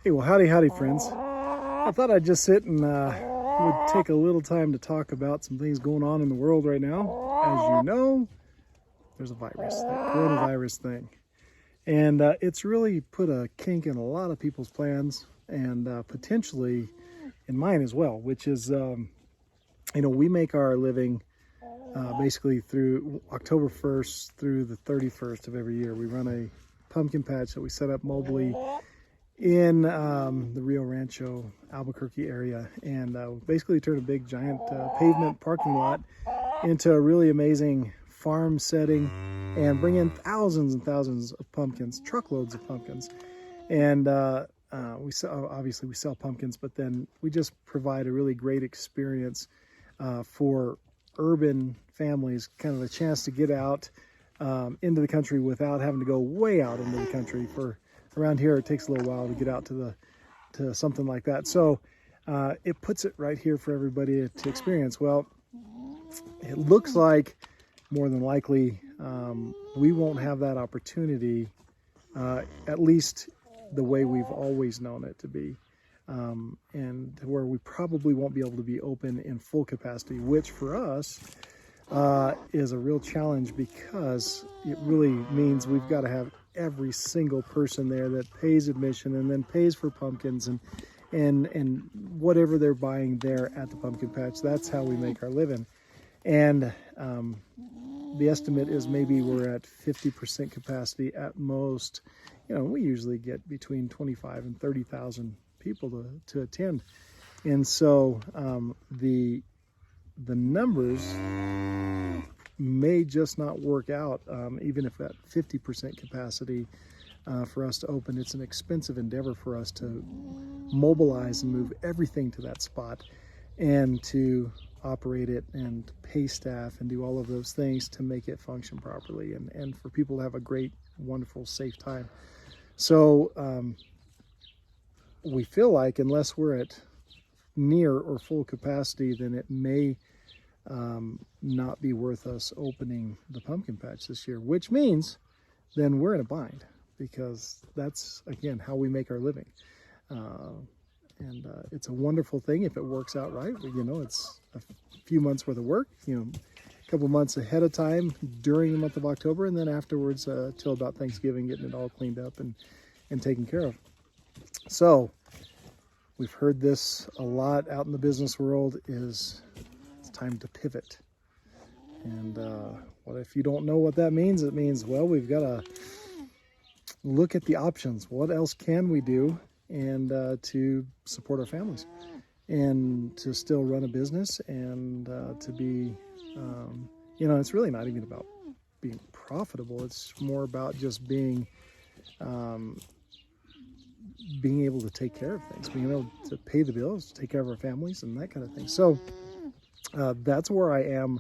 Hey, well, howdy, friends. I thought I'd just sit and would take a little time to talk about some things going on in the world right now. As you know, there's a virus, that coronavirus thing. And it's really put a kink in a lot of people's plans and potentially in mine as well, which is, we make our living basically through October 1st through the 31st of every year. We run a pumpkin patch that we set up mobily in the Rio Rancho, Albuquerque area, and basically turn a big giant pavement parking lot into a really amazing farm setting and bring in thousands and thousands of pumpkins, truckloads of pumpkins. And we sell pumpkins, but then we just provide a really great experience for urban families, kind of a chance to get out into the country without having to go way out into the country. For around here, it takes a little while to get out to something like that. So it puts it right here for everybody to experience. Well, it looks like more than likely we won't have that opportunity, at least the way we've always known it to be, and where we probably won't be able to be open in full capacity, which for us is a real challenge, because it really means we've got to have every single person there that pays admission and then pays for pumpkins and whatever they're buying there at the pumpkin patch. That's how we make our living. And the estimate is maybe we're at 50% capacity at most. We usually get between 25 and 30,000 people to attend. And so the numbers may just not work out, even if at 50% capacity for us to open. It's an expensive endeavor for us to mobilize and move everything to that spot and to operate it and pay staff and do all of those things to make it function properly and for people to have a great, wonderful, safe time. So we feel like unless we're at near or full capacity, then it may not be worth us opening the pumpkin patch this year, which means then we're in a bind, because that's, again, how we make our living. And it's a wonderful thing if it works out right. It's a few months worth of work, a couple months ahead of time during the month of October, and then afterwards till about Thanksgiving, getting it all cleaned up and taken care of. So we've heard this a lot out in the business world, it's time to pivot. And what if you don't know what that means? It means, well, we've got to look at the options. What else can we do and to support our families and to still run a business and to be, it's really not even about being profitable. It's more about just being able to take care of things, being able to pay the bills, take care of our families and that kind of thing. So that's where I am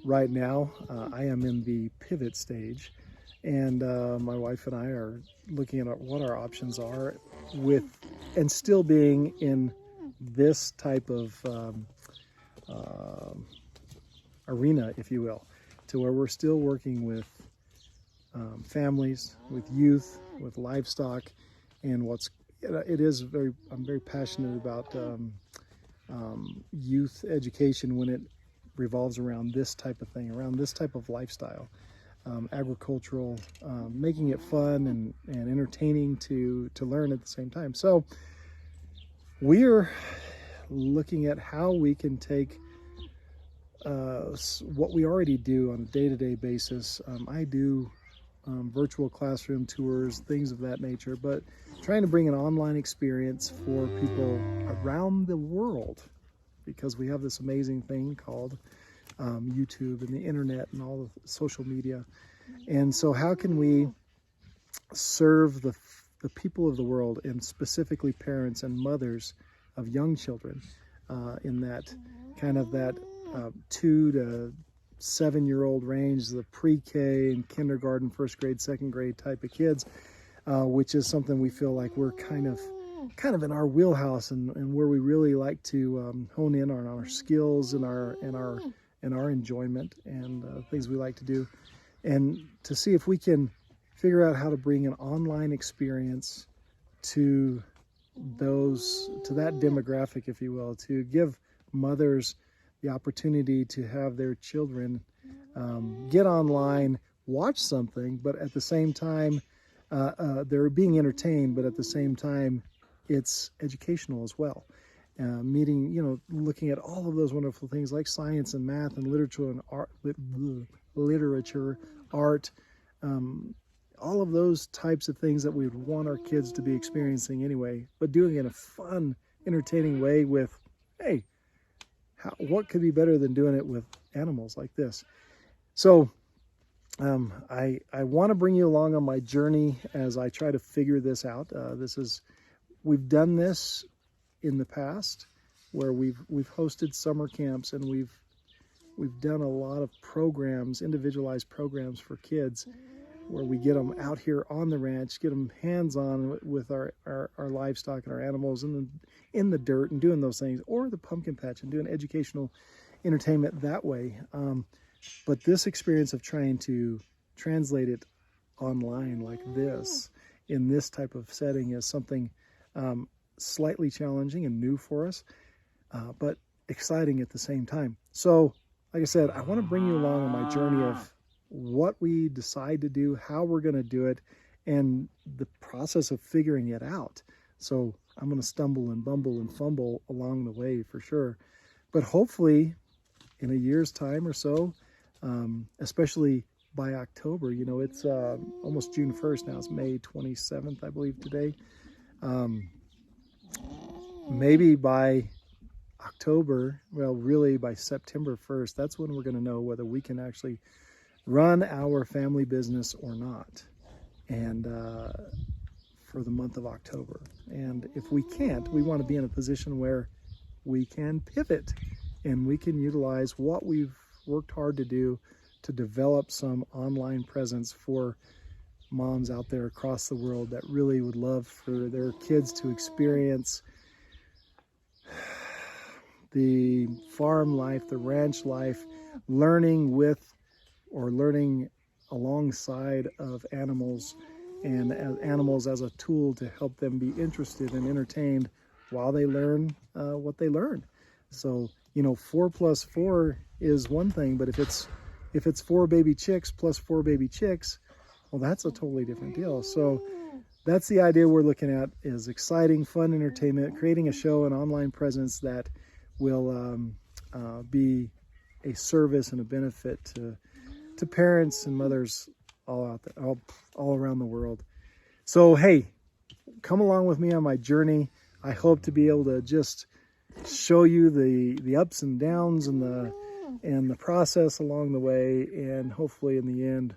right now. I am in the pivot stage, and my wife and I are looking at what our options are and still being in this type of arena, if you will, to where we're still working with families, with youth, with livestock, and I'm very passionate about youth education when it revolves around this type of thing, around this type of lifestyle, agricultural, making it fun and entertaining to learn at the same time. So we're looking at how we can take what we already do on a day-to-day basis. I do virtual classroom tours, things of that nature, but trying to bring an online experience for people around the world, because we have this amazing thing called YouTube and the internet and all the social media. And so how can we serve the people of the world, and specifically parents and mothers of young children, in that kind of that 2 to 7-year-old range, the pre-K and kindergarten, first grade, second grade type of kids, which is something we feel like we're kind of in our wheelhouse and where we really like to hone in on our skills and our enjoyment and things we like to do, and to see if we can figure out how to bring an online experience to that demographic, if you will, to give mothers the opportunity to have their children get online, watch something, but at the same time, they're being entertained, but at the same time, it's educational as well. Meeting, looking at all of those wonderful things like science and math and literature and art, art, all of those types of things that we would want our kids to be experiencing anyway, but doing it in a fun, entertaining way with, hey, what could be better than doing it with animals like this? So I want to bring you along on my journey as I try to figure this out. We've done this in the past where we've hosted summer camps, and we've done a lot of programs, individualized programs for kids, where we get them out here on the ranch, get them hands-on with our livestock and our animals in the dirt and doing those things, or the pumpkin patch and doing educational entertainment that way. But this experience of trying to translate it online like this, in this type of setting, is something slightly challenging and new for us, but exciting at the same time. So, like I said, I want to bring you along on my journey of what we decide to do, how we're going to do it, and the process of figuring it out. So I'm going to stumble and bumble and fumble along the way for sure. But hopefully in a year's time or so, especially by October, it's almost June 1st now. It's May 27th, I believe, today. Maybe by October, well, really by September 1st, that's when we're going to know whether we can actually run our family business or not, and for the month of October. And if we can't, we want to be in a position where we can pivot and we can utilize what we've worked hard to do to develop some online presence for moms out there across the world that really would love for their kids to experience the farm life, the ranch life, learning alongside of animals, and animals as a tool to help them be interested and entertained while they learn what they learn. So 4 plus 4 is one thing, but if it's 4 baby chicks plus 4 baby chicks, well, that's a totally different deal. So that's the idea we're looking at, is exciting, fun entertainment, creating a show, an online presence that will be a service and a benefit to parents and mothers all out there, all around the world. So, hey, come along with me on my journey. I hope to be able to just show you the ups and downs and the process along the way, and hopefully in the end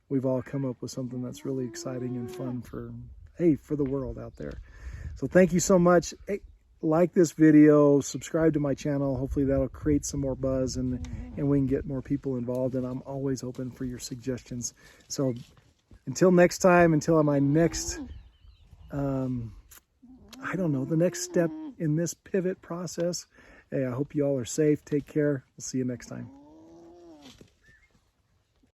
we've all come up with something that's really exciting and fun for the world out there. So thank you so much. Hey, like this video, subscribe to my channel. Hopefully that'll create some more buzz and we can get more people involved, and I'm always open for your suggestions. So until next time, until my next the next step in this pivot process, hey, I hope you all are safe. Take care. We'll see you next time.